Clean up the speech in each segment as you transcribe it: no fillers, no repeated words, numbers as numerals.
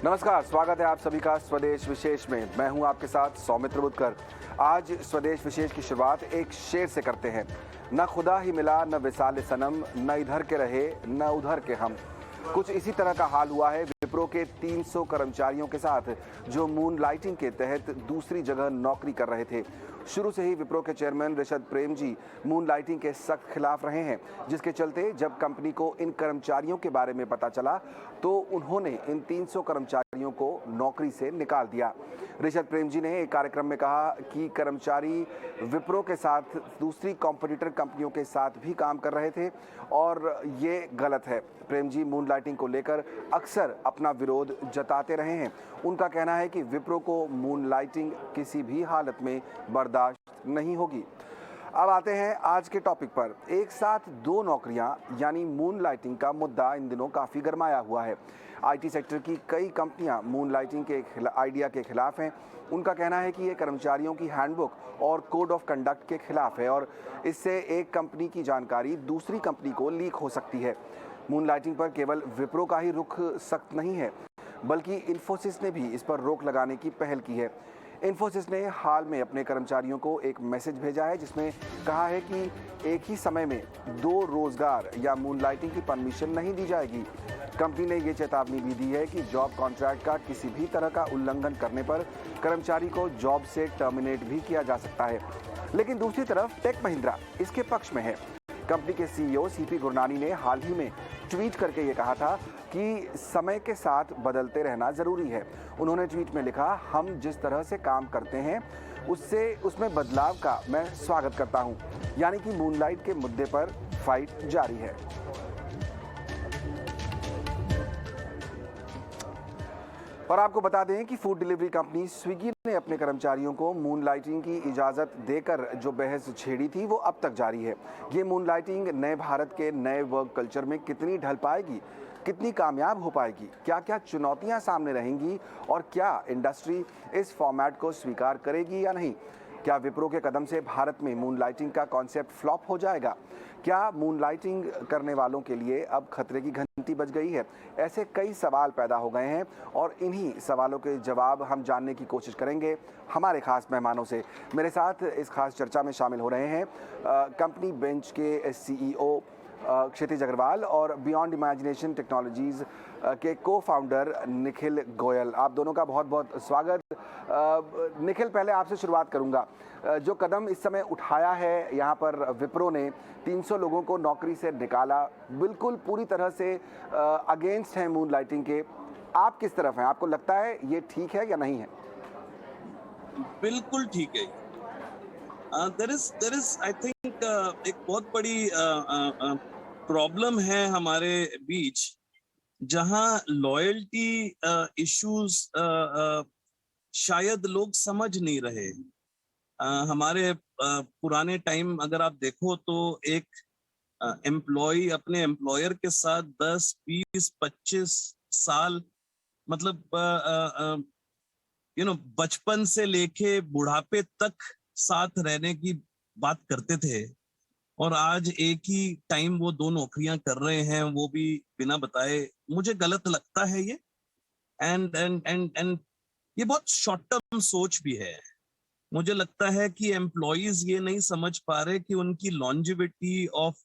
नमस्कार, स्वागत है आप सभी का स्वदेश विशेष में। मैं हूं आपके साथ सौमित्र बुद्धकर। आज स्वदेश विशेष की शुरुआत एक शेर से करते हैं। न खुदा ही मिला न विसाल सनम, न इधर के रहे न उधर के हम। कुछ इसी तरह का हाल हुआ है विप्रो के 300 कर्मचारियों के साथ जो मून लाइटिंग के तहत दूसरी जगह नौकरी कर रहे थे। शुरू से ही विप्रो के chairman Rishabh Prem ji moon lighting के सख्त खिलाफ रहे हैं, जिसके चलते जब कंपनी को इन कर्मचारियों के बारे में पता चला तो उन्होंने इन 300 कर्मचारियों को नौकरी से निकाल दिया। ऋषभ प्रेम जी ने एक कार्यक्रम में कहा कि कर्मचारी विप्रो के साथ दूसरी कॉम्पिटिटर कंपनियों के साथ भी काम कर रहे थे और ये गलत है। प्रेम जी मून लाइटिंग को लेकर अक्सर अपना विरोध जताते रहे हैं। उनका कहना है कि विप्रो को मून लाइटिंग किसी भी हालत में बर्दाश्त नहीं होगी। अब आते हैं आज के टॉपिक पर। एक साथ दो नौकरियां यानी मून लाइटिंग का मुद्दा इन दिनों काफ़ी गरमाया हुआ है। आईटी सेक्टर की कई कंपनियां मून लाइटिंग के आइडिया के खिलाफ हैं। उनका कहना है कि ये कर्मचारियों की हैंडबुक और कोड ऑफ कंडक्ट के खिलाफ है और इससे एक कंपनी की जानकारी दूसरी कंपनी को लीक हो सकती है। मून लाइटिंग पर केवल विप्रो का ही रुख सख्त नहीं है, बल्कि इन्फोसिस ने भी इस पर रोक लगाने की पहल की है। इन्फोसिस ने हाल में अपने कर्मचारियों को एक मैसेज भेजा है जिसमें कहा है कि एक ही समय में दो रोजगार या मून लाइटिंग की परमिशन नहीं दी जाएगी। कंपनी ने ये चेतावनी भी दी है कि जॉब कॉन्ट्रैक्ट का किसी भी तरह का उल्लंघन करने पर कर्मचारी को जॉब से टर्मिनेट भी किया जा सकता है। लेकिन दूसरी तरफ टेक महिंद्रा इसके पक्ष में है। कंपनी के सीईओ सीपी गुरनानी ने हाल ही में ट्वीट करके ये कहा था कि समय के साथ बदलते रहना ज़रूरी है। उन्होंने ट्वीट में लिखा, हम जिस तरह से काम करते हैं उसमें बदलाव का मैं स्वागत करता हूं। यानी कि मूनलाइट के मुद्दे पर फाइट जारी है। और आपको बता दें कि फूड डिलीवरी कंपनी स्विगी ने अपने कर्मचारियों को मून लाइटिंग की इजाज़त देकर जो बहस छेड़ी थी वो अब तक जारी है। ये मून लाइटिंग नए भारत के नए वर्क कल्चर में कितनी ढल पाएगी, कितनी कामयाब हो पाएगी, क्या क्या चुनौतियां सामने रहेंगी और क्या इंडस्ट्री इस फॉर्मेट को स्वीकार करेगी या नहीं। क्या विप्रो के कदम से भारत में मून लाइटिंग का कॉन्सेप्ट फ्लॉप हो जाएगा। क्या मून लाइटिंग करने वालों के लिए अब खतरे की घंटी बज गई है। ऐसे कई सवाल पैदा हो गए हैं और इन्हीं सवालों के जवाब हम जानने की कोशिश करेंगे हमारे खास मेहमानों से। मेरे साथ इस खास चर्चा में शामिल हो रहे हैं कंपनी बेंच के सीईओ क्षितिज अग्रवाल और बियॉन्ड इमेजिनेशन टेक्नोलॉजीज के को फाउंडर निखिल गोयल। आप दोनों का बहुत बहुत स्वागत। निखिल, पहले आपसे शुरुआत करूंगा। जो कदम इस समय उठाया है यहाँ पर विप्रो ने, 300 लोगों को नौकरी से निकाला, बिल्कुल पूरी तरह से अगेंस्ट है मून लाइटिंग के। आप किस तरफ हैं? आपको लगता है ये ठीक है या नहीं है? बिल्कुल ठीक है। देयर इज आई थिंक एक बहुत बड़ी प्रॉब्लम है हमारे बीच, जहां लॉयल्टी इश्यूज शायद लोग समझ नहीं रहे। हमारे पुराने टाइम अगर आप देखो तो एक एम्प्लॉय अपने एम्प्लॉयर के साथ 10, 20, 25 साल मतलब बचपन से लेके बुढ़ापे तक साथ रहने की बात करते थे। और आज एक ही टाइम वो दो नौकरियां कर रहे हैं, वो भी बिना बताए। मुझे गलत लगता है ये। एंड ये बहुत शॉर्ट टर्म सोच भी है। मुझे लगता है कि एम्प्लॉयज ये नहीं समझ पा रहे कि उनकी लॉन्जिविटी ऑफ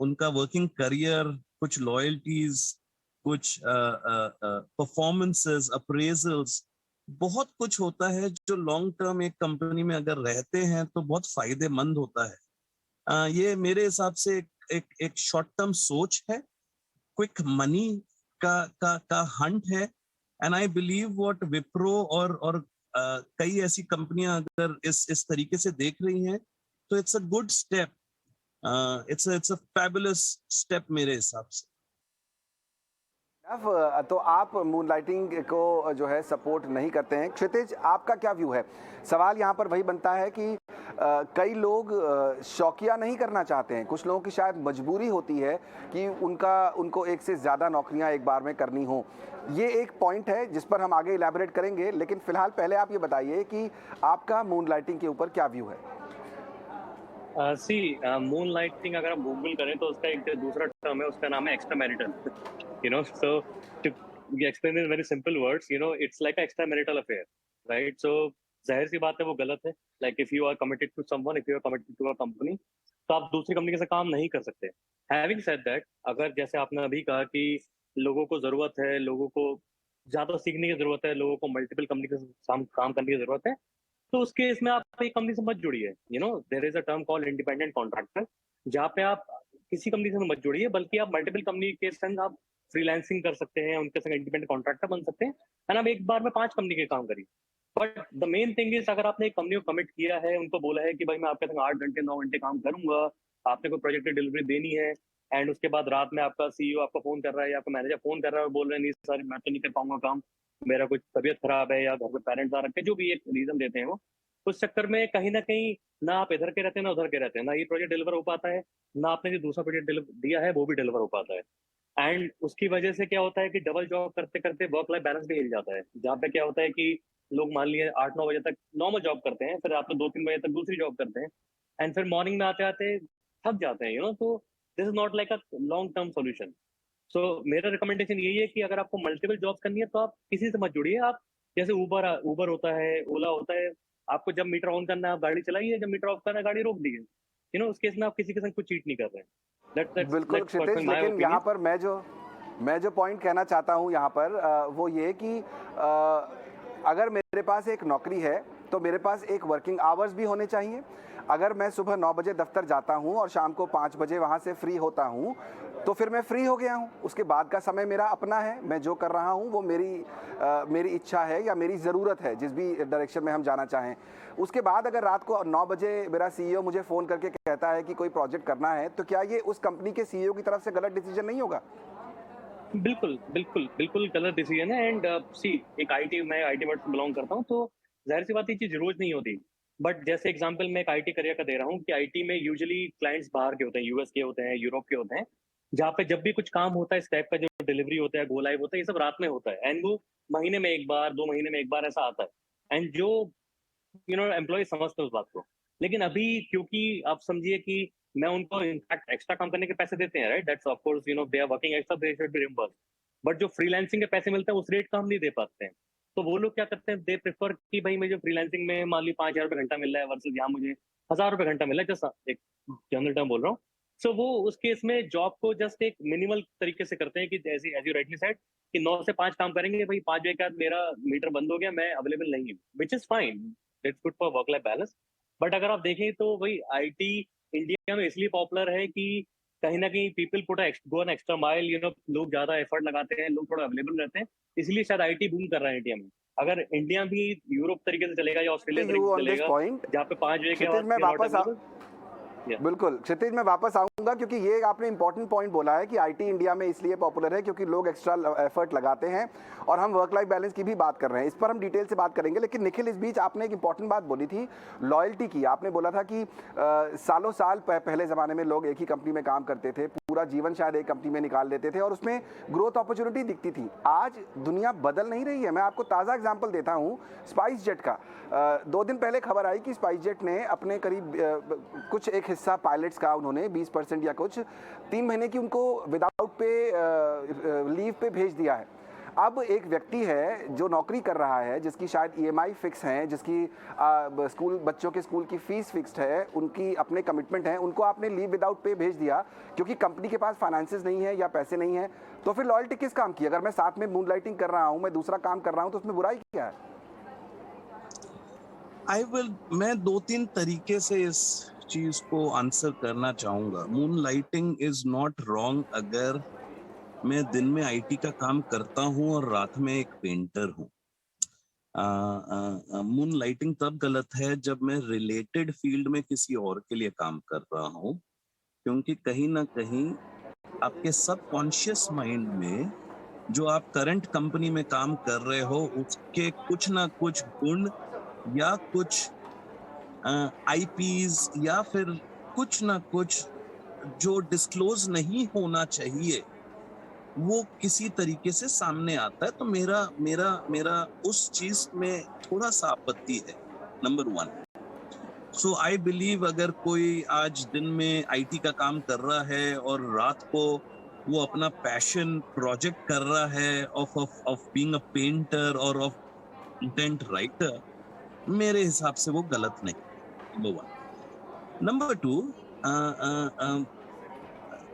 उनका वर्किंग करियर, कुछ लॉयल्टीज, कुछ परफॉर्मेंसेस, अप्रेजल्स, बहुत कुछ होता है जो लॉन्ग टर्म एक कंपनी में अगर रहते हैं तो बहुत फायदेमंद होता है। ये मेरे हिसाब से एक शॉर्ट टर्म सोच है, क्विक मनी का हंट है। And I believe what Wipro और कई ऐसी कंपनियां अगर इस तरीके से देख रही हैं तो it's a good step. It's a fabulous step मेरे हिसाब से। तो आप मून लाइटिंग को जो है सपोर्ट नहीं करते हैं। क्षितिज, आपका क्या व्यू है? सवाल यहाँ पर वही बनता है कि कई लोग शौकिया नहीं करना चाहते हैं। कुछ लोगों की शायद मजबूरी होती है कि उनको एक से ज़्यादा नौकरियां एक बार में करनी हो। ये एक पॉइंट है जिस पर हम आगे इलेबोरेट करेंगे, लेकिन फिलहाल पहले आप ये बताइए कि आपका मून लाइटिंग के ऊपर क्या व्यू है? मून लाइटिंग अगर आप गूगल करें तो उसका एक दूसरा टर्म है, उसका नाम है extra marital. So explain in very simple words, it's like an extramarital affair, right? So जाहिर सी बात है वो गलत है. Like if you are committed to someone, if you are committed to a company, तो आप दूसरी कंपनी के साथ काम नहीं कर सकते. Having said that, अगर जैसे आपने अभी कहा कि लोगों को जरूरत है, लोगों को ज्यादा सीखने की जरूरत है, लोगों को मल्टीपल कंपनी के साथ काम करने की जरूरत है, तो उस केस में आप एक कंपनी से मत जुड़िए. There is a term called independent contractor, जहाँ पे आप किसी कंपनी से मत जुड़िए, बल्कि आप मल्टीपल कंपनी के संग आप फ्रीलांसिंग कर सकते हैं, उनके संग इंडिपेंडेंट कॉन्ट्रैक्टर बन सकते हैं, एंड आप एक बार में 5 कंपनी के काम करिए. But the main thing is, अगर आपने एक कंपनी को कमिट किया है, उनको बोला है कि भाई मैं आपके संग 8 घंटे 9 घंटे काम करूंगा, आपने कोई प्रोजेक्ट की डिलीवरी देनी है, एंड उसके बाद रात में आपका सीईओ आपको फोन कर रहा है या आपका मैनेजर फोन कर रहा है और बोल रहे हैं नहीं सर मैं तो नहीं कर पाऊंगा काम, मेरा कुछ तबीयत खराब है या घर पे पेरेंट्स आ रखे, जो भी एक रीजन देते हैं वो, उस चक्कर में कहीं ना कहीं ना आप इधर के रहते हैं ना उधर के रहते हैं, ना ये प्रोजेक्ट डिलीवर हो पाता है, ना आपने जो दूसरा प्रोजेक्ट दिया है वो भी डिलीवर हो पाता है. एंड उसकी वजह से क्या होता है कि डबल जॉब करते करते वर्क लाइफ बैलेंस भी हिल जाता है, जहाँ पे क्या होता है कि लोग मान लिए 8-9 बजे तक नॉर्मल जॉब करते हैं, फिर आप 2-3 बजे तक दूसरी जॉब करते हैं, एंड फिर मॉर्निंग में आते आते थक जाते हैं. तो this is not like a long term solution. So मेरा रिकमेंडेशन यही है कि अगर आपको मल्टीपल जॉब्स करनी है तो आप किसी से मत जुड़िए. आप जैसे ऊबर होता है, ओला होता है, आपको जब मीटर ऑन करना है आप गाड़ी चलाइए, जब मीटर ऑफ करना है गाड़ी रोक दीजिए. उस केस में आप किसी के संग कुछ चीट नहीं कर रहे हैं. बिल्कुल क्षितिज, लेकिन यहाँ पर मैं जो पॉइंट कहना चाहता हूँ यहाँ पर वो ये कि अगर मेरे पास एक नौकरी है तो मेरे पास एक वर्किंग आवर्स भी होने चाहिए. अगर मैं सुबह 9 बजे दफ्तर जाता हूँ और शाम को 5 बजे वहाँ से फ्री होता हूँ तो फिर मैं फ्री हो गया हूँ. उसके बाद का समय मेरा अपना है, मैं जो कर रहा हूँ वो मेरी इच्छा है या मेरी ज़रूरत है, जिस भी डायरेक्शन में हम जाना चाहें. उसके बाद अगर रात को 9 बजे मेरा सीईओ मुझे फ़ोन करके कहता है कि कोई प्रोजेक्ट करना है, तो क्या ये उस कंपनी के सीईओ की तरफ से गलत डिसीजन नहीं होगा? बिल्कुल बिल्कुल बिल्कुल गलत डिसीजन है. एंड सी मैं आईटी वर्ल्ड से बिलोंग करता हूँ, तो जाहिर सी बात ये चीज रोज नहीं होती. बट जैसे एग्जांपल मैं एक आईटी करियर का दे रहा हूँ कि आईटी में यूजुअली क्लाइंट्स बाहर के होते हैं, यूएस के होते हैं, यूरोप के होते हैं, जहाँ पे जब भी कुछ काम होता है इस टाइप का, जो डिलीवरी होता है, गो लाइव होता है, ये सब रात में होता है, एंड वो महीने में एक बार 2 महीने में एक बार ऐसा आता है. एंड जो एम्प्लॉय समझते हैं उस बात को. लेकिन अभी क्योंकि आप समझिए कि मैं उनको इनफैक्ट एक्स्ट्रा काम करने के पैसे देते हैं, right, that's of course they are working extra, they should be reimbursed. But जो फ्रीलांसिंग के पैसे मिलते हैं उस रेट का हम नहीं दे पाते हैं. तो वो लोग क्या करते हैं, दे प्रेफर कि भाई मुझे फ्रीलांसिंग में मान ली 5,000 रुपये घंटा मिल रहा है वर्सेस यहाँ मुझे 1,000 रुपये घंटा मिल रहा है, जस्ट एक जनरल टर्म बोल रहा हूँ. सो वो उस केस में जॉब को जस्ट एक मिनिमल तरीके से करते हैं कि जैसे एज यू राइटली सेड कि 9 से 5 काम करेंगे, भाई 5 बजे के बाद मेरा मीटर बंद हो गया, मैं अवेलेबल नहीं हूँ, which is fine, it's good for work life balance. But अगर आप देखें तो भाई आईटी इंडिया में इसलिए पॉपुलर है कि कहीं ना कहीं people put go an extra mile, लोग ज्यादा एफर्ट लगाते हैं, लोग थोड़ा अवेलेबल रहते हैं, इसलिए शायद आईटी बूम कर रहा है इंडिया में. अगर इंडिया भी यूरोप तरीके से चलेगा या ऑस्ट्रेलिया तरीके से चलेगा, जहाँ पे 5 बजे के बाद बिल्कुल क्षितिज, मैं वापस आऊंगा क्योंकि ये आपने इंपॉर्टेंट पॉइंट बोला है कि आईटी इंडिया में इसलिए पॉपुलर है क्योंकि लोग एक्स्ट्रा एफर्ट लगाते हैं और हम वर्क लाइफ बैलेंस की भी बात कर रहे हैं. इस पर हम डिटेल से बात करेंगे. लेकिन निखिल, इस बीच आपने एक इंपॉर्टेंट बात बोली थी, लॉयल्टी की. आपने बोला था कि सालों साल पहले ज़माने में लोग एक ही कंपनी में काम करते थे, पूरा जीवन शायद एक कंपनी में निकाल देते थे और उसमें ग्रोथ अपॉर्चुनिटी दिखती थी. आज दुनिया बदल नहीं रही है. मैं आपको ताज़ा एग्जाम्पल देता हूँ स्पाइस जेट का. 2 दिन पहले खबर आई कि स्पाइस जेट ने अपने करीब कुछ एक हिस्सा पायलट्स का उन्होंने 20% या कुछ 3 महीने की उनको विदाउट पे लीव पे भेज दिया है. अब एक व्यक्ति है जो नौकरी कर रहा है, जिसकी शायद ईएमआई फिक्स हैं, जिसकी बच्चों के स्कूल की फीस फिक्स्ड है, उनकी अपने कमिटमेंट हैं, उनको आपने लीव विदाउट पे भेज दिया क्योंकि कंपनी के पास फाइनेंसेस नहीं है या पैसे नहीं है. तो फिर लॉयल्टी किस काम की? अगर मैं साथ में मूनलाइटिंग कर रहा हूँ, मैं दूसरा काम कर रहा हूँ, तो उसमें बुराई क्या है? मैं 2-3 तरीके से इस चीज को आंसर करना चाहूंगा. मूनलाइटिंग इज नॉट रॉन्ग अगर मैं दिन में आईटी का काम करता हूं और रात में एक पेंटर हूं. मूनलाइटिंग तब गलत है जब मैं रिलेटेड फील्ड में किसी और के लिए काम कर रहा हूं, क्योंकि कहीं ना कहीं आपके सबकॉन्शियस माइंड में जो आप करंट कंपनी में काम कर रहे हो उसके कुछ ना कुछ गुण या कुछ आईपीज या फिर कुछ ना कुछ जो डिस्क्लोज नहीं होना चाहिए वो किसी तरीके से सामने आता है. तो मेरा उस चीज में थोड़ा सा आपत्ति है, नंबर 1. सो आई बिलीव अगर कोई आज दिन में आईटी का काम कर रहा है और रात को वो अपना पैशन प्रोजेक्ट कर रहा है ऑफ बीइंग अ पेंटर और ऑफ कंटेंट राइटर, मेरे हिसाब से वो गलत नहीं। नंबर 1। नंबर 2,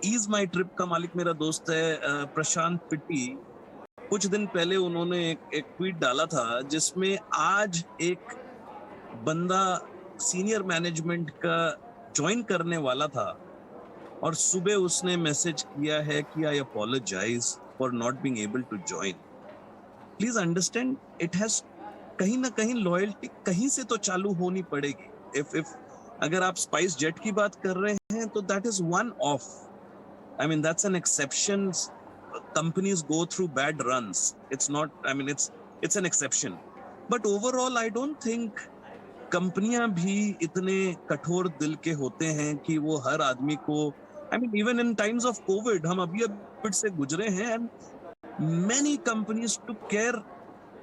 ईज माई ट्रिप का मालिक मेरा दोस्त है प्रशांत पिट्टी। कुछ दिन पहले उन्होंने एक ट्वीट डाला था जिसमें आज एक बंदा सीनियर मैनेजमेंट का ज्वाइन करने वाला था और सुबह उसने मैसेज किया है कि I apologize for not being able to join. Please understand, it has कहीं ना कहीं लॉयल्टी कहीं से तो चालू होनी पड़ेगी। इफ अगर आप स्पाइस जेट की बात कर रहे हैं तो that is one of, I mean, that's an exception. Companies go through bad runs. It's not, I mean, it's an exception. But overall, I don't think कंपनियां भी इतने कठोर दिल के होते हैं कि वो हर आदमी को, I mean, even in times of COVID, हम अभी कोविड से गुजरे हैं, and many companies took care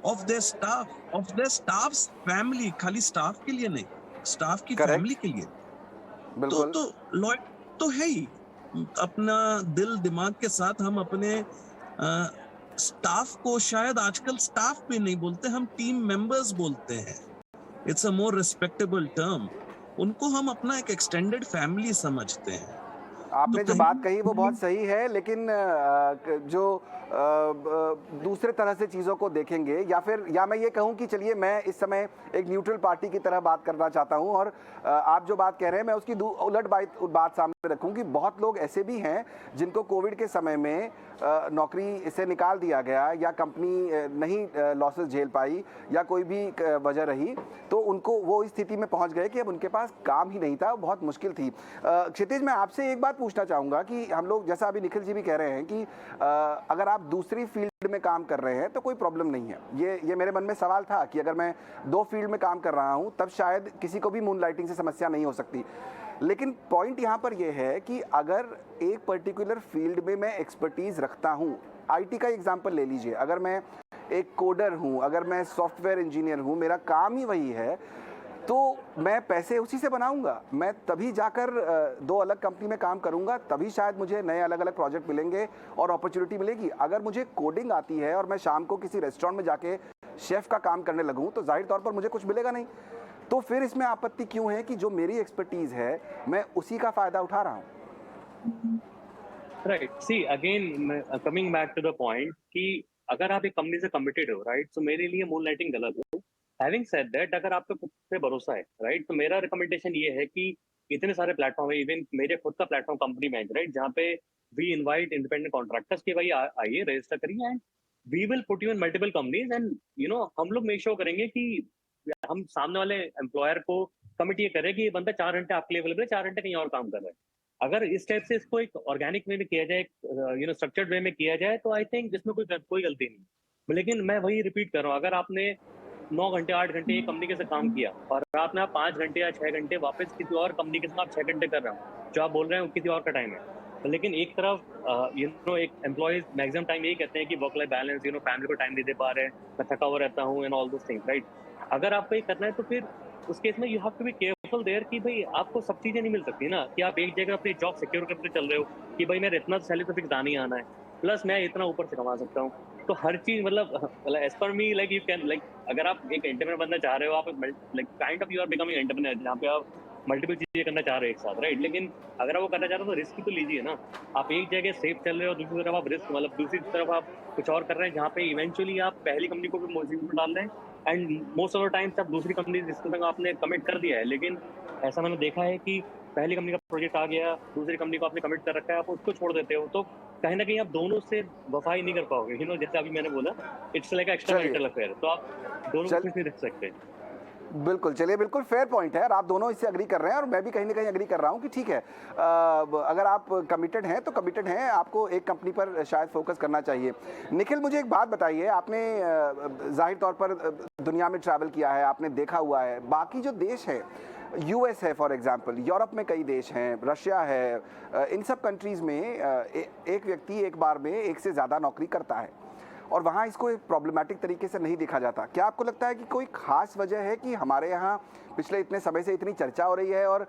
of their staff, of their staff's family, खाली staff के लिए नहीं, staff की Correct. family के लिए। बिल्कुल। तो लॉयल तो है ही, अपना दिल दिमाग के साथ हम अपने स्टाफ को शायद आजकल स्टाफ भी नहीं बोलते, हम टीम मेंबर्स बोलते हैं। It's a more respectable term. उनको हम अपना एक एक्सटेंडेड फैमिली समझते हैं। आपने जो बात कही वो बहुत सही है, लेकिन जो दूसरे तरह से चीज़ों को देखेंगे, या मैं ये कहूँ कि चलिए मैं इस समय एक न्यूट्रल पार्टी की तरह बात करना चाहता हूँ, और आप जो बात कह रहे हैं मैं उसकी उलट बात सामने रखूँ कि बहुत लोग ऐसे भी हैं जिनको कोविड के समय में नौकरी से निकाल दिया गया, या कंपनी नहीं लॉसेस झेल पाई, या कोई भी वजह रही, तो उनको वो इस स्थिति में पहुंच गए कि अब उनके पास काम ही नहीं था, बहुत मुश्किल थी। क्षितिज, मैं आपसे एक बात पूछना चाहूँगा कि हम लोग, जैसा अभी निखिल जी भी कह रहे हैं कि अगर आप दूसरी फील्ड में काम कर रहे हैं तो कोई प्रॉब्लम नहीं है। ये मेरे मन में सवाल था कि अगर मैं 2 फील्ड में काम कर रहा हूँ तब शायद किसी को भी मूनलाइटिंग से समस्या नहीं हो सकती। लेकिन पॉइंट यहाँ पर यह है कि अगर एक पर्टिकुलर फील्ड में मैं एक्सपर्टीज रखता हूँ, आईटी का एग्जांपल ले लीजिए, अगर मैं एक कोडर हूँ, अगर मैं सॉफ्टवेयर इंजीनियर हूँ, मेरा काम ही वही है, तो मैं पैसे उसी से बनाऊंगा। मैं तभी जाकर 2 अलग कंपनी में काम करूंगा, तभी शायद मुझे नए अलग अलग प्रोजेक्ट मिलेंगे और अपॉर्चुनिटी मिलेगी। अगर मुझे कोडिंग आती है और मैं शाम को किसी रेस्टोरेंट में जाके शेफ का काम करने लगूं तो जाहिर तौर पर मुझे कुछ मिलेगा नहीं। तो फिर इसमें आपत्ति क्यों है कि जो मेरी एक्सपर्टीज है मैं उसी का फायदा उठा रहा हूँ? Right, see again coming back to the point कि अगर आप एक कंपनी से कमिटेड हो, राइट, तो मेरे लिए मूनलाइटिंग गलत है। हैविंग सेड दैट, अगर आपको खुद पे भरोसा है, राइट, तो मेरा रिकमेंडेशन ये है कि इतने सारे प्लेटफॉर्म है, इवन मेरे खुद का प्लेटफॉर्म कंपनी बैंक, राइट, जहाँ पे वी इनवाइट इंडिपेंडेंट कॉन्ट्रैक्टर्स कि भाई आइए रजिस्टर करिए and we will put you in multiple companies and हम लोग मेक श्योर करेंगे कि हम सामने वाले एम्प्लॉयर को कमिट ये करें कि ये बंदा 4 घंटे आपके लिए अवेलेबल है, 4 घंटे कहीं और काम कर रहा है। अगर इस टाइप से इसको एक ऑर्गेनिक वे में किया जाए, स्ट्रक्चर्ड वे में किया जाए, तो आई थिंक इसमें कोई गलती नहीं। लेकिन मैं वही रिपीट कर रहा हूँ, अगर आपने 9 घंटे 8 घंटे एक कंपनी के साथ काम किया और रात में आप 5 घंटे या 6 घंटे वापस किसी और कंपनी के साथ आप 6 घंटे कर रहे हो, जो आप बोल रहे हैं किसी और का टाइम है। लेकिन एक तरफ एक एम्प्लॉयज मैक्सिमम टाइम यही कहते हैं कि वर्क लाइफ बैलेंस, फैमिली को टाइम नहीं दे पा रहे हैं, मैं थका हुआ रहता हूँ and all those things, right. अगर आपको ये करना है तो फिर उस केस में you have to be careful there कि भाई आपको सब चीजें नहीं मिल सकती ना, कि आप एक जगह अपनी जॉब सिक्योर करते चल रहे हो कि भाई मेरा इतना सैलरी तो फिक्स आना ही आना है, प्लस मैं इतना ऊपर से कमा सकता हूँ। तो हर चीज मतलब as per me like you can like, अगर आप एक एंटरप्रेन्योर बनना चाह रहे हो, आप like kind of you are becoming entrepreneur, जहाँ पे आप मल्टीपल चीजें करना चाह रहे हो एक साथ, राइट। लेकिन अगर आप वो करना चाह रहे हो तो रिस्क तो लीजिए ना। आप एक जगह सेफ चल रहे हो, दूसरी तरफ आप रिस्क मतलब दूसरी तरफ आप कुछ और कर रहे हैं, जहाँ पे इवेंचुअली आप पहली कंपनी को भी मुसीबत में डाल रहे हैं and most of the times आप दूसरी कंपनी जिसके तक आपने कमिट कर दिया है। लेकिन ऐसा मैंने देखा है कि पहली कंपनी का प्रोजेक्ट आ गया, दूसरी कंपनी को आपने कमिट कर रखा है, आप उसको छोड़ देते हो, तो कहीं ना कहीं आप दोनों से वफाई नहीं कर पाओगे। जैसे अभी मैंने बोला, it's like extra marital affair, तो आप दोनों को नहीं रख सकते। बिल्कुल, चलिए, बिल्कुल फेयर पॉइंट है और आप दोनों इससे एग्री कर रहे हैं और मैं भी कहीं ना कहीं एग्री कर रहा हूं कि ठीक है, अगर आप कमिटेड हैं तो कमिटेड हैं, आपको एक कंपनी पर शायद फोकस करना चाहिए। निखिल, मुझे एक बात बताइए, आपने जाहिर तौर पर दुनिया में ट्रैवल किया है, आपने देखा हुआ है बाकी जो देश है, यूएस है फॉर एग्जांपल, यूरोप में कई देश हैं, रशिया है, इन सब कंट्रीज़ में एक व्यक्ति एक बार में एक से ज़्यादा नौकरी करता है। और वहाँ इसको एक प्रॉब्लमेटिक तरीके से नहीं देखा जाता। क्या आपको लगता है कि कोई खास वजह है कि हमारे यहाँ पिछले इतने समय से इतनी चर्चा हो रही है और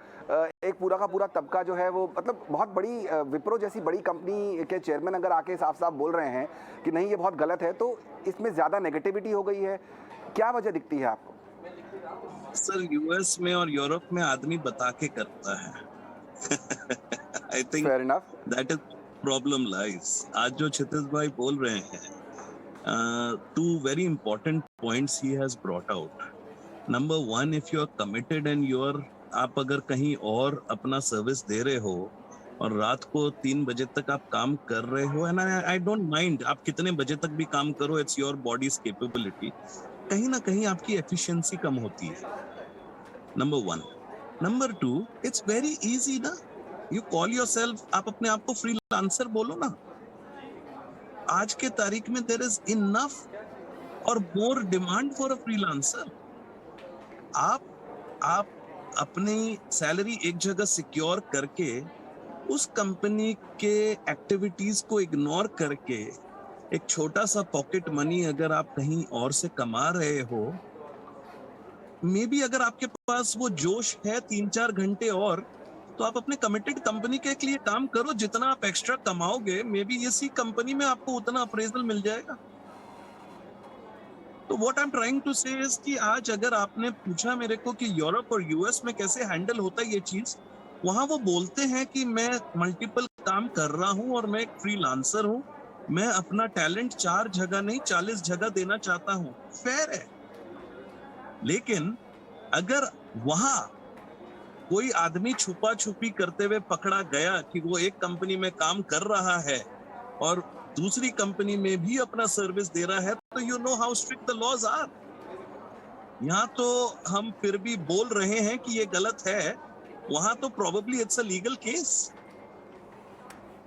एक पूरा का पूरा तबका जो है वो मतलब बहुत बड़ी विप्रो जैसी बड़ी कंपनी के चेयरमैन अगर आके साफ साफ बोल रहे हैं कि नहीं ये बहुत गलत है, तो इसमें ज़्यादा नेगेटिविटी हो गई है? क्या वजह दिखती है आपको? सर, यूएस में और यूरोप में आदमी बता के करता है। I think fair enough, that is problem lies. आज जो क्षितिज भाई बोल रहे हैं, two very important points he has brought out. Number one, if you are committed and you are, आप अगर कहीं और अपना सर्विस दे रहे हो और रात को 3 बजे तक आप काम कर रहे हो, एंड आई डोंट माइंड आप कितने बजे तक भी काम करो, इट्स योर बॉडीज कैपेबिलिटी, कहीं ना कहीं आपकी एफिशिएंसी कम होती है। Number one. Number two, it's very easy ना, यू कॉल योरसेल्फ, आप अपने आप को फ्रीलांसर बोलो ना। आज के तारीख में देयर इज इनफ और more demand for a freelancer. आप अपनी सैलरी एक जगह सिक्योर करके उस कंपनी के एक्टिविटीज को इग्नोर करके एक छोटा सा पॉकेट मनी अगर आप कहीं और से कमा रहे हो, मे बी अगर आपके पास वो जोश है 3-4 घंटे और, तो आप अपने कमिटेड कंपनी के लिए काम करो। जितना आप एक्स्ट्रा कमाओगे मे बी इसी कंपनी में आपको उतना अप्रेजल मिल जाएगा। तो what I am trying to say is कि आज अगर आपने पूछा मेरे को कि यूरोप और यूएस में कैसे हैंडल होता है ये चीज, वहां वो बोलते हैं कि मैं मल्टीपल काम कर रहा हूं और मैं एक फ्रीलांसर हूं, मैं अपना टैलेंट 4 जगह नहीं 40 जगह देना चाहता हूं। फेयर है, लेकिन अगर वहां कोई आदमी छुपा छुपी करते हुए पकड़ा गया कि वो एक कंपनी में काम कर रहा है और दूसरी कंपनी में भी अपना सर्विस दे रहा है, तो you know how strict the laws are. यहाँ तो हम फिर भी बोल रहे हैं कि ये गलत है, वहां तो probably it's a legal case.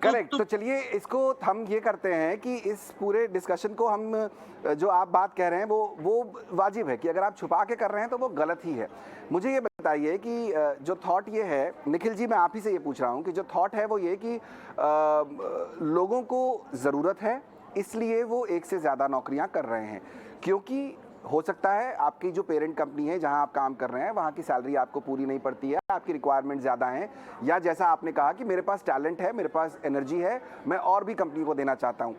Correct. तो चलिए इसको हम ये करते हैं कि इस पूरे डिस्कशन को हम, जो आप बात कह रहे हैं वो वाजिब है कि अगर आप छुपा के कर रहे हैं तो वो गलत ही है। मुझे ये बताइए कि जो थॉट ये है, निखिल जी मैं आप ही से ये पूछ रहा हूँ कि जो थॉट है वो ये कि लोगों को ज़रूरत है इसलिए वो एक से ज़्यादा नौकरियाँ कर रहे हैं, क्योंकि हो सकता है आपकी जो पेरेंट कंपनी है जहां आप काम कर रहे हैं वहां की सैलरी आपको पूरी नहीं पड़ती है, आपकी रिक्वायरमेंट ज़्यादा है, या जैसा आपने कहा कि मेरे पास टैलेंट है, मेरे पास एनर्जी है, मैं और भी कंपनी को देना चाहता हूं।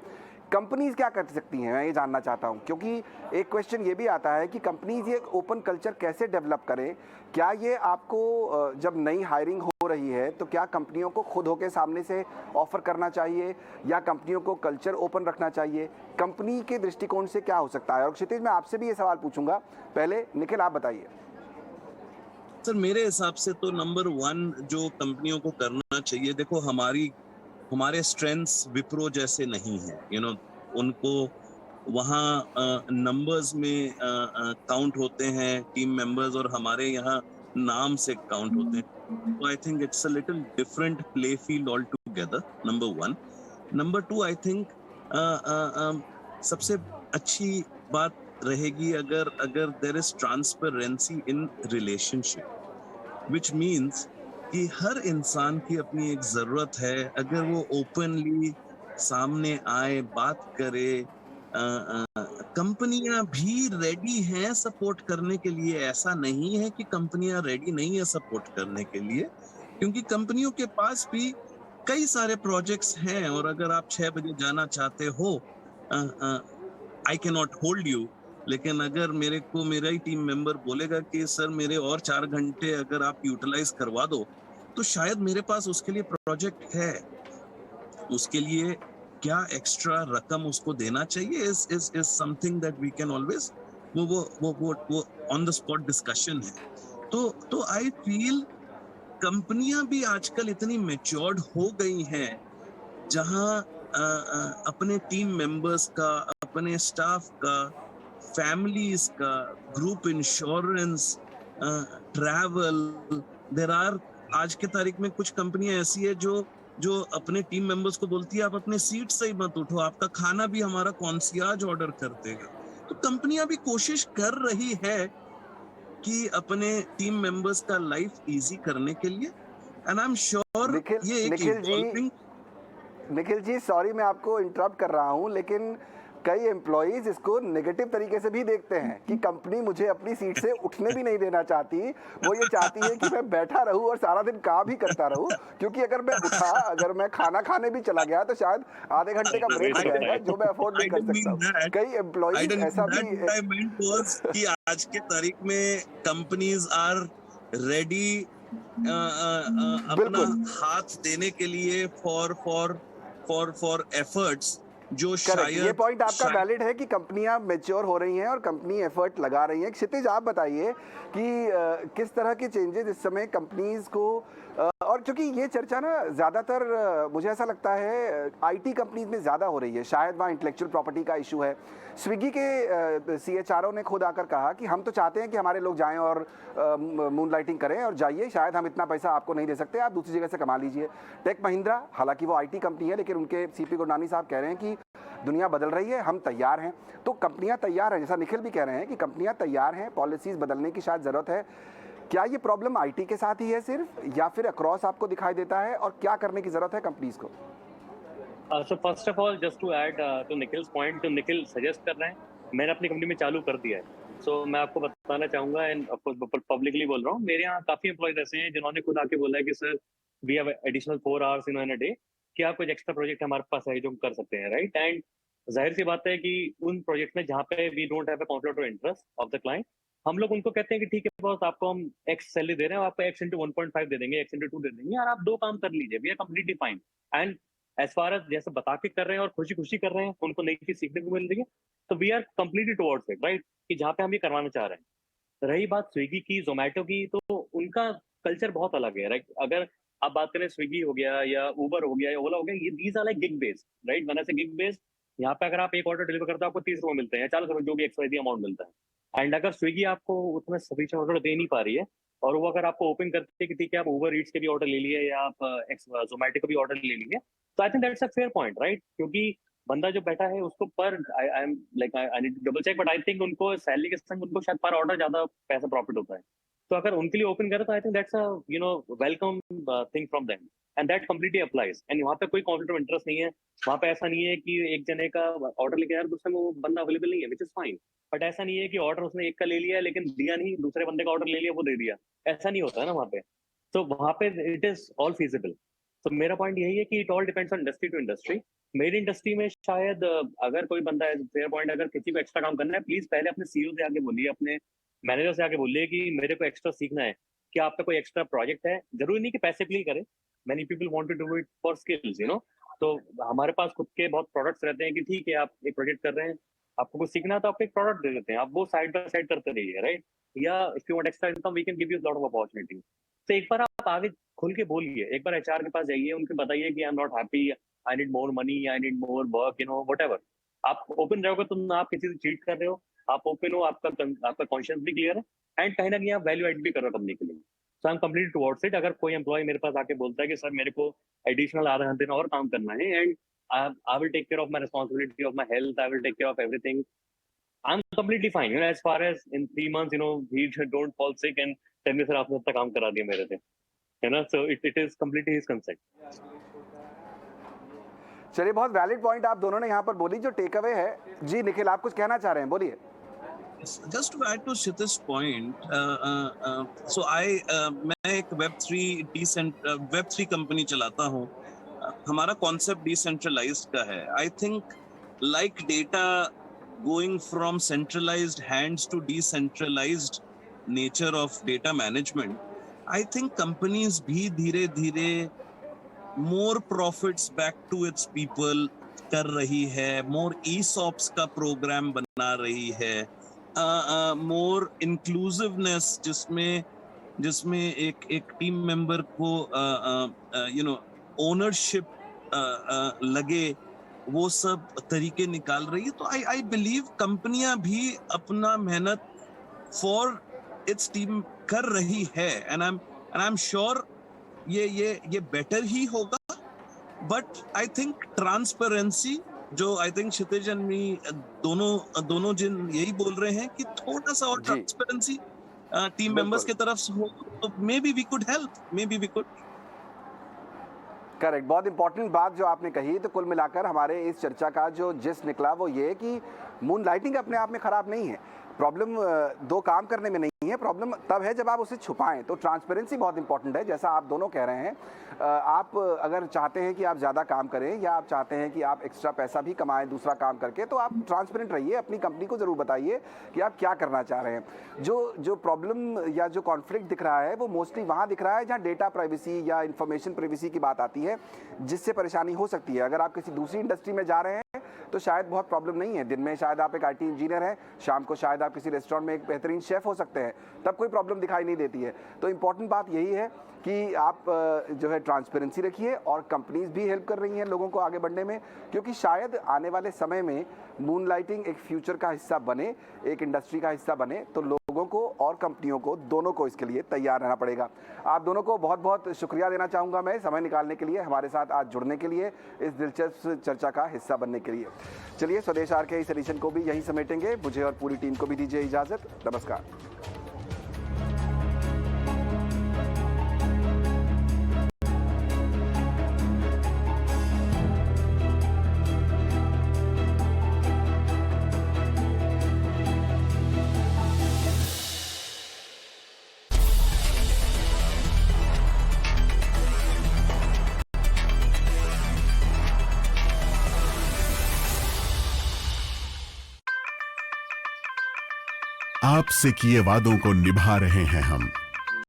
कंपनीज क्या कर सकती हैं, मैं ये जानना चाहता हूं, क्योंकि एक क्वेश्चन ये भी आता है कि कंपनीज ये ओपन कल्चर कैसे डेवलप करें। क्या ये आपको जब नई हायरिंग हो रही है तो क्या कंपनियों को खुद होके सामने से ऑफर करना चाहिए या कंपनियों को कल्चर ओपन रखना चाहिए? कंपनी के दृष्टिकोण से क्या हो सकता है? और क्षितिज मैं आपसे भी ये सवाल पूछूंगा, पहले निखिल आप बताइए। सर, मेरे हिसाब से तो नंबर 1 जो कंपनियों को करना चाहिए, देखो हमारे स्ट्रेंथ्स विप्रो जैसे नहीं है, उनको वहाँ नंबर्स में काउंट होते हैं टीम मेंबर्स, और हमारे यहाँ नाम से काउंट होते हैं। तो I think it's a little different play field all together, number 1। Number 2, I think सबसे अच्छी बात रहेगी अगर there is transparency in relationship, which means कि हर इंसान की अपनी एक जरूरत है। अगर वो ओपनली सामने आए, बात करे, कंपनियां भी रेडी हैं सपोर्ट करने के लिए। ऐसा नहीं है कि कंपनियां रेडी नहीं है सपोर्ट करने के लिए, क्योंकि कंपनियों के पास भी कई सारे प्रोजेक्ट्स हैं, और अगर आप 6 बजे जाना चाहते हो, I can not hold you, लेकिन अगर मेरा ही टीम मेंबर बोलेगा कि सर मेरे और 4 घंटे अगर आप यूटिलाइज करवा दो, तो शायद मेरे पास उसके लिए प्रोजेक्ट है। उसके लिए क्या एक्स्ट्रा रकम उसको देना चाहिए is something that we can always, वो ऑन द स्पॉट डिस्कशन है। तो आई फील कंपनियां भी आजकल इतनी मैच्योर्ड हो गई हैं जहां अपने टीम मेंबर्स का, अपने स्टाफ का, फैमिलीज का, group insurance, travel, there are, आज के तारीख में कुछ कंपनियां ऐसी है जो अपने टीम मेंबर्स को बोलती है आप अपने सीट से ही मत उठो, आपका खाना भी हमारा कॉन्सियाज ऑर्डर कर देगा। तो कंपनियां भी कोशिश कर रही है कि अपने टीम मेंबर्स का लाइफ इजी करने के लिए, एंड आई एम श्योर ये एक निखिल जी सॉरी मैं आपको इंटरप्ट कर रहा हूं, लेकिन कई एम्प्लॉइज इसको नेगेटिव तरीके से भी देखते हैं कि कंपनी मुझे अपनी सीट से उठने भी नहीं देना चाहती, वो ये चाहती है कि मैं बैठा रहूं और सारा दिन काम ही करता रहूं, क्योंकि अगर मैं उठा, अगर मैं खाना खाने भी चला गया तो शायद आधे घंटे का ब्रेक हो जाएगा जो मैं अफोर्ड नहीं कर सकता। कई एम्प्लॉइज ऐसा भी कि आज के तारीख में कंपनीज आर रेडी अपना हाथ देने के लिए फॉर एफर्ट्स जो शायद ये पॉइंट आपका वैलिड है कि कंपनियां मैच्योर हो रही हैं और कंपनी एफर्ट लगा रही हैं। क्षितिज, आप बताइए कि किस तरह के चेंजेस इस समय कंपनीज को, और क्योंकि ये चर्चा ना ज़्यादातर मुझे ऐसा लगता है आईटी कंपनीज में ज़्यादा हो रही है, शायद वहाँ इंटेलेक्चुअल प्रॉपर्टी का इशू है। स्विगी के सीएचआरओ ने खुद आकर कहा कि हम तो चाहते हैं कि हमारे लोग जाएं और मूनलाइटिंग करें और जाइए, शायद हम इतना पैसा आपको नहीं दे सकते, आप दूसरी जगह से कमा लीजिए। टेक महिंद्रा, हालांकि वो आईटी कंपनी है, लेकिन उनके सीपी गुरनानी साहब कह रहे हैं कि दुनिया बदल रही है, हम तैयार हैं। तो कंपनियां तैयार हैं, जैसा निखिल भी कह रहे हैं कि कंपनियां तैयार हैं, पॉलिसीज बदलने की शायद ज़रूरत है। क्या ये प्रॉब्लम आईटी के साथ ही है सिर्फ, या फिर अक्रॉस आपको दिखाई देता है, और क्या करने की ज़रूरत है कंपनीज को? So first of all, just to add to Nikhil's point, तो निखिल सजेस्ट कर रहे हैं, मैंने अपनी कंपनी में चालू कर दिया है। सो मैं आपको बताना चाहूंगा, एंड ऑफ कोर्स पब्लिकली बोल रहा हूँ, मेरे यहाँ काफी एम्प्लॉयज ऐसे हैं जिन्होंने खुद आके बोला है कि sir we have additional 4 hours in a day, कि आप कुछ एक्स्ट्रा प्रोजेक्ट हमारे पास है जो हम कर सकते हैं, राइट? एंड जाहिर सी बात है कि उन प्रोजेक्ट में जहाँ पे we don't have a conflict of interest of the client, हम लोग उनको कहते हैं कि ठीक है बॉस, आपको हम एक्स सैलरी दे रहे हैं, आपको x into 1.5 दे देंगे, x into 2 दे देंगे, और आप 2 काम कर लीजिए, we are completely fine. And as far as जैसे बता के कर रहे हैं और खुशी खुशी कर रहे हैं, उनको नई चीज सीखने को मिल रही है, तो we are completely towards it, right? कि जहाँ पे हम ये करवाना चाह रहे हैं। रही बात स्विगी की, जोमेटो की, तो उनका कल्चर बहुत अलग है, राइट? अगर आप बात करें स्विगी हो गया या उबर हो गया या ओला हो गया, ये these are like gig based, right? मैंने से गिग बेस्ड, यहाँ पे अगर आप एक ऑर्डर डिलीवर करते हो आपको 30 रुपए मिलते हैं, 40 रुपए, जो भी एक्सवाइजी अमाउंट मिलता है। एंड अगर स्विगी आपको उतना सफिशिएंट ऑर्डर दे नहीं पा रही है, और वो अगर आपको ओपन करते हैं कि ठीक है आप उबर ईट्स के भी ऑर्डर ले लिए या आप जोमेटो का भी ऑर्डर ले लिए, तो I think that's a fair point, right? क्योंकि बंदा जो बैठा है उसको पर I am like I need double check, but I think उनको सैलरी के संग उनको शायद पर ऑर्डर ज्यादा पैसा प्रॉफिट होता है। तो अगर उनके लिए ओपन करे तो I think that's a welcome thing from them, and that completely applies. And वहाँ पे कोई कॉन्फ्लिक्ट ऑफ इंटरेस्ट नहीं है, वहाँ पे ऐसा नहीं है कि एक जने का ऑर्डर लेके यार दूसरे में वो बंदा अवेलेबल नहीं है, विच इज फाइन। बट ऐसा नहीं है कि ऑर्डर उसने एक का ले लिया लेकिन दिया नहीं, दूसरे बंदे का ऑर्डर ले लिया वो दे दिया, ऐसा नहीं होता है ना वहाँ पे। तो वहाँ पे इट इज ऑल फीजिबल। तो मेरा पॉइंट यही है कि it all depends on industry to industry. मेरी इंडस्ट्री में शायद अगर कोई बंदा है, फेयर पॉइंट, अगर किसी को एक्स्ट्रा काम करना है, प्लीज पहले अपने सीईओ से आके बोलिए, अपने मैनेजर से आके बोलिए कि मेरे को एक्स्ट्रा सीखना है, क्या आपका कोई एक्स्ट्रा प्रोजेक्ट है? जरूरी नहीं कि पैसे के लिए करे, many people want to do it for skills, तो हमारे पास खुद के बहुत प्रोडक्ट्स रहते हैं कि ठीक है आप एक प्रोजेक्ट कर रहे हैं, आपको कुछ सीखना है तो आपको एक प्रोडक्ट दे देते हैं, आप वो साइड बाय साइड करते रहिए, राइट? या if you want extra income we can give you lot of opportunity. तो एक बार आप आगे खुल के बोलिए, एक बार एचआर के पास जाइए, उनको बताइए कि I am not happy, I need more money, I need more work, whatever. आप ओपन रहोगे तो ना आप किसी से चीट कर रहे हो, आप ओपन हो, आपका कॉन्शियस भी क्लियर है, एंड कहीं ना कहीं आप वैल्यू एड भी कर रहे हो कंपनी के लिए। So I am completely towards it. अगर कोई एम्प्लॉय मेरे पास आके बोलता है कि सर मेरे को एडिशनल आधा घंटे और काम करना है, and I will take care of my responsibility of my health, I will take care of everything, I am completely fine, as far as in 3 months he don't fall sick and tell me sir आपने इतना काम करा दिया मेरे से, है ना? So it is completely his consent. चलिए, बहुत वैलिड पॉइंट आप दोनों ने यहाँ पर बोली। जो टेक अवे है, जी निखिल आप कुछ कहना चाह रहे हैं, बोलिए। Just to add to Kshitij's point, so मैं एक Web3 कंपनी चलाता हूँ। हमारा कॉन्सेप्ट डिसेंट्रलाइज्ड का है। I think like data going from centralized hands to decentralized nature of data management, I think companies भी धीरे धीरे more profits back to its people कर रही है, मोर ESOPs का प्रोग्राम बना रही है, मोर इंक्लूसिवनेस जिसमें एक टीम मेंबर को ओनरशिप लगे, वो सब तरीके निकाल रही है। तो आई बिलीव कंपनियां भी अपना मेहनत फॉर इट्स टीम कर रही है, एंड आई एम श्योर ये बेटर ही होगा। बट आई थिंक ट्रांसपेरेंसी, जो I think Kshitij and me दोनों जिन यही बोल रहे हैं कि थोड़ा सा और ट्रांसपेरेंसी टीम मेंबर्स की तरफ से हो, तो maybe we could help, maybe we could. Correct, बहुत इंपॉर्टेंट बात जो आपने कही। तो कुल मिलाकर हमारे इस चर्चा का जो जिस निकला वो ये कि मून लाइटिंग अपने आप में खराब नहीं है, प्रॉब्लम दो काम करने में नहीं है, प्रॉब्लम तब है जब आप उसे छुपाएं। तो ट्रांसपेरेंसी बहुत इंपॉर्टेंट है, जैसा आप दोनों कह रहे हैं। आप अगर चाहते हैं कि आप ज़्यादा काम करें या आप चाहते हैं कि आप एक्स्ट्रा पैसा भी कमाएं दूसरा काम करके, तो आप ट्रांसपेरेंट रहिए, अपनी कंपनी को ज़रूर बताइए कि आप क्या करना चाह रहे हैं। जो प्रॉब्लम या जो कॉन्फ्लिक्ट दिख रहा है वो मोस्टली वहाँ दिख रहा है जहाँ डेटा प्राइवेसी या इन्फॉर्मेशन प्राइवेसी की बात आती है, जिससे परेशानी हो सकती है। अगर आप किसी दूसरी इंडस्ट्री में जा रहे हैं तो शायद बहुत प्रॉब्लम नहीं है। दिन में शायद आप एक IT इंजीनियर हैं, शाम को शायद आप किसी रेस्टोरेंट में एक बेहतरीन शेफ हो सकते हैं, तब कोई प्रॉब्लम दिखाई नहीं देती है। तो इम्पॉर्टेंट बात यही है कि आप जो है ट्रांसपेरेंसी रखिए, और कंपनीज भी हेल्प कर रही हैं लोगों को आगे बढ़ने में, क्योंकि शायद आने वाले समय में मून लाइटिंग एक फ्यूचर का हिस्सा बने, एक इंडस्ट्री का हिस्सा बने, तो लोगों को और कंपनियों को दोनों को इसके लिए तैयार रहना पड़ेगा। आप दोनों को बहुत बहुत शुक्रिया देना चाहूँगा मैं, समय निकालने के लिए, हमारे साथ आज जुड़ने के लिए, इस दिलचस्प चर्चा का हिस्सा बनने के लिए। चलिए, स्वदेश आर के इस एडिशन को भी यहीं समेटेंगे। मुझे और पूरी टीम को भी दीजिए इजाज़त। नमस्कार। आपसे किए वादों को निभा रहे हैं हम।